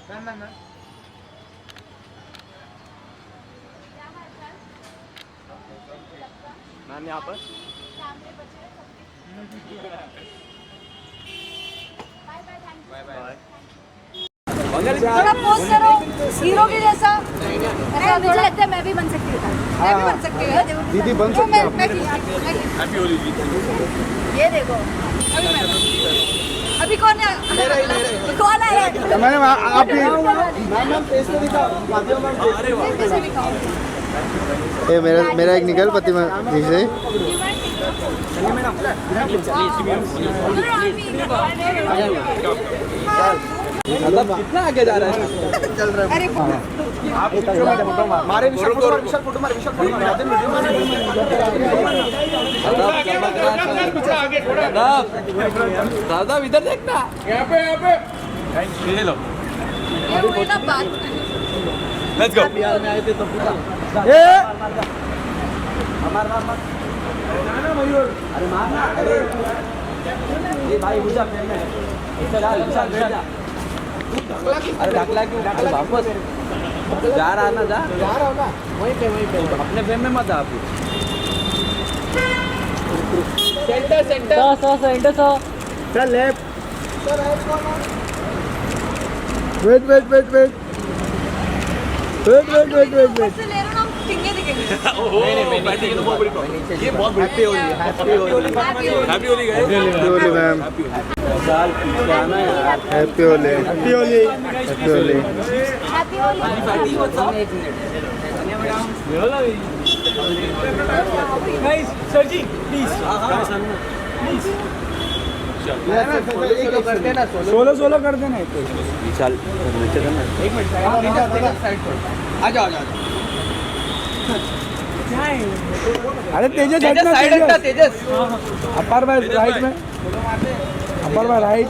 Ma'am यहाँ पर bye bye. थोड़ा पोज करो हीरो के जैसा। ऐसा मुझे लगता है मैं भी बन सकती हूँ। मैं भी बन सकती हूँ दीदी बन सकती है। हैप्पी होली जी। ये देखो अभी कौन है? कौन है? मैंने आप भी मैम फेस पे दिखा। अरे वाह। ये मेरा एक निकल पति में से कितना आगे जा रहा है? चल रहा है। मारे विशाल फोटो मारे दादा इधर देखना। यहाँ पे ये लो। Let's go. अरे मारना अरे ये भाई मुझे इससे डाल विशाल बैठ जा। अरे ढकला क्यों? अरे वापस जा रहा ना जा रहा हो ना वहीं पे अपने फ्रेम में मत आ आप। सेंटर चल लेफ्ट वेट ये बहुत happy Holi ma'am. Happy Holi. Sir ji please solo कर देना विशाल नीचे करना। एक मिनट आ जाओ अरे तेजस तेजस अपर बाय राइट में अपर बाय राइट।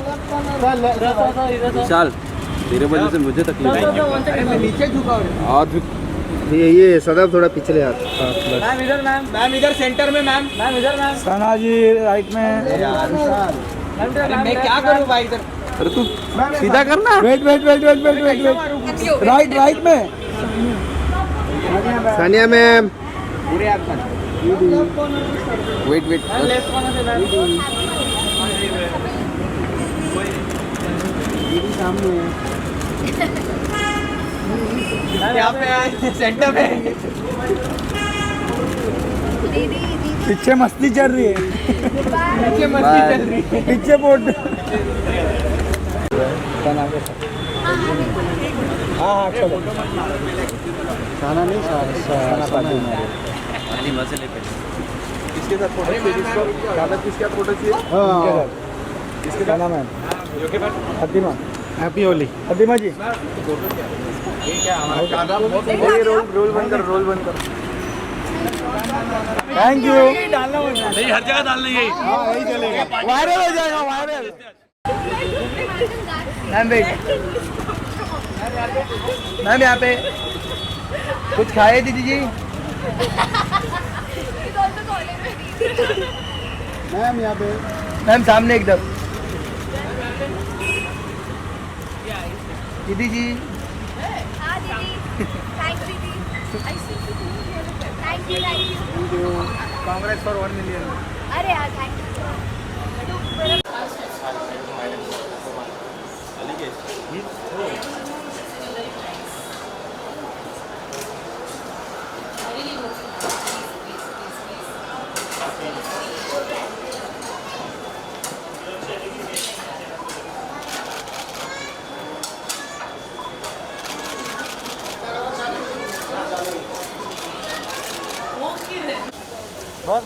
विशाल तेरे वजह से मुझे तकलीफ है। मैं नीचे झुका हूँ और ये सदब थोड़ा पिछले हाथ। मैम इधर मैम इधर सेंटर में मैम इधर मैम सना जी राइट में। मैं क्या करूँ भाई इधर? अरे तू सीधा करना। वेट राइट में सानिया मैम। पूरे हाथ में वेट लेफ्ट कॉर्नर से मैम दीदी सामने यहाँ पे सेंटर में पीछे मस्ती चल रही है। पीछे बोर्ड। हाँ चलो। साना नहीं साना पार्टी में मसले पे किसके साथ फोटो चाहिए? किसके साथ फोटो चाहिए? हाँ किसके साथ? मैम हदीमा। हैप्पी होली हदीमा जी। रोल बंद कर। Thank you. नहीं हर जगह डालना है। हाँ यही चलेगा। वायरल हो जाएगा वायरल। मैम यहाँ पे कुछ खाए दीदी जी? मैम यहाँ पे मैम सामने एकदम दीदी जी। Thank you Congress for 1 million. अरे यार थैंक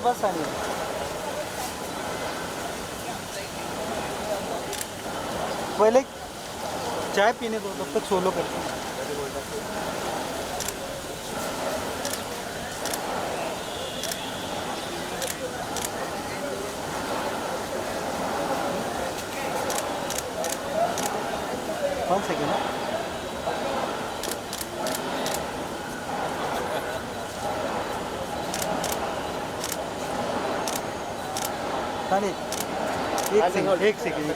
बस आनी पहले चाय पीने दो तब तक सोलो करते हैं। कौन सेकेंड है? एक सेकंड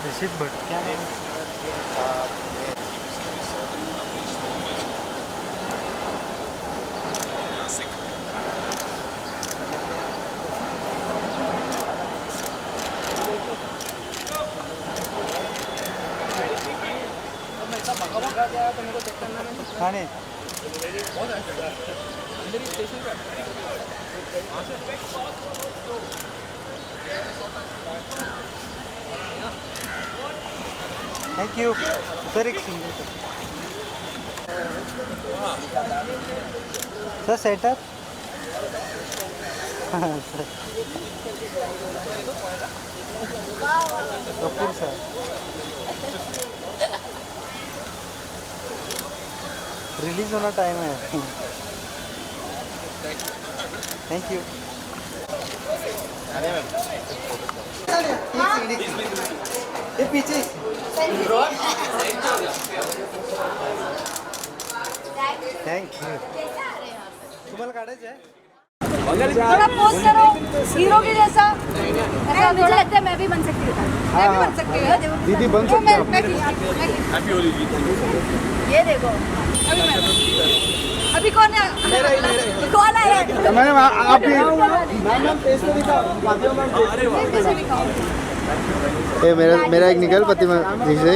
ऋषित भट्ट क्या नाम खाने थैंक यू सर एक single sir setup Kapoor sir release होना टाइम है थैंक यू ये पीछे थैंक यू तुम्हाला काढायचं आहे थोड़ा पोस्ट करो हीरो के जैसा ऐसा मुझे लगता है मैं भी बन सकती हूँ मैं भी बन सकती हूँ दीदी बन तो सकती है हैप्पी होली जी ये देखो अभी कौन है कौन आया मैम आप भी ये मेरा एक निकल पति जी से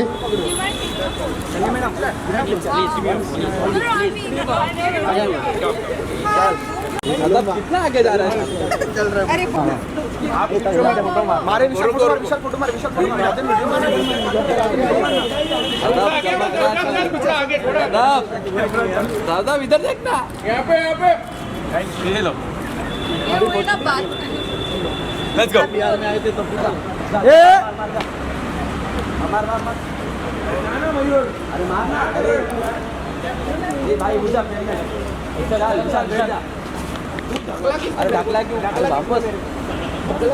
कितना आगे जा रहा है चल रहा है अरे आप मारे विशाल फोटो मार दादा इधर देखना यहाँ पे ये लो ये हुई ना बात लेट्स गो ए अरे मारना अरे ये भाई बुझा फ्रेम में इससे डाल विशाल बैठ जा अरे ढकला क्यों अरे वापस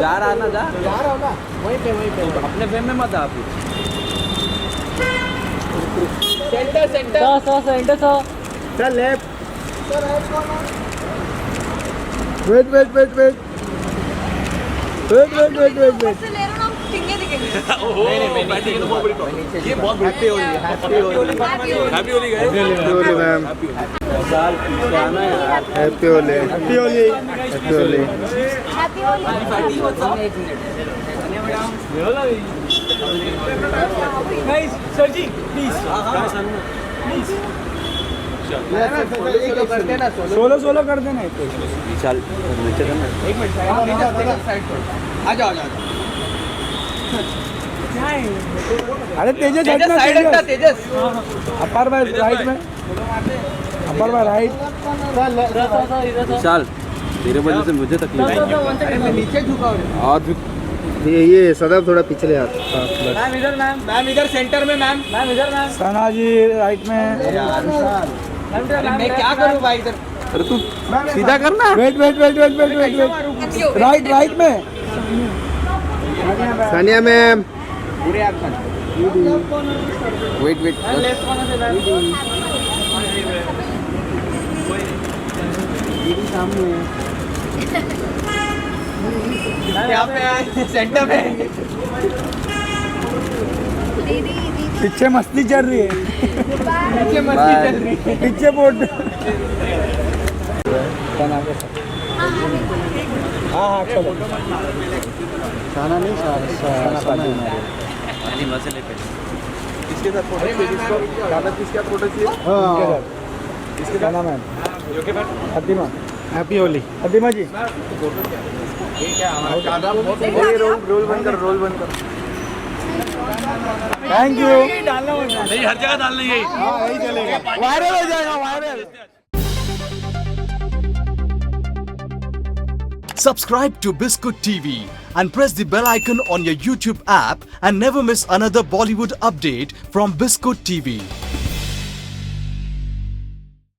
जा रहा ना जा रहा हूँ ना वहीं पे अपने फ्रेम में मत आप सेंटर चल लेफ्ट वेट से ले रहे हो ना हम टिंगे दिखेंगे ये बहुत happy Holi happy Holi happy Holi गए मैम साल पीछे आना यार happy Holi happy Holi guys sir ji please solo कर देना विशाल नीचे करना एक मिनट साइड पर आ जाओ अरे तेजस साइड हटना तेजस अपर बाय राइट में अपर बाय राइट विशाल तेरे वजह से मुझे तकलीफ है मैं नीचे झुका हूँ और झुक ये सदैव थोड़ा पिछले हाथ मैम इधर सेंटर में मैम सना जी राइट में मैं क्या करूँ भाई इधर अरे तू सीधा करना वेट राइट में सानिया मैम पूरे हाथ में वेट यहाँ पे आए सेंटर में दीदी पीछे मस्ती चल रही है नीचे मस्ती चल रही है पीछे बोर्ड हाँ चलो साना नहीं साना मसले पे किसके साथ फोटो चाहिए जिसको कागज किसके साथ फोटो चाहिए किसके साथ नाम है हद्दीमा हैप्पी होली हद्दीमा जी रोल बंद कर थैंक यू नहीं हर जगह डालना यही हाँ यही चलेगा वायरल हो जाएगा viral Subscribe to Biscuit TV and press the bell icon on your YouTube app and never miss another Bollywood update from Biscuit TV.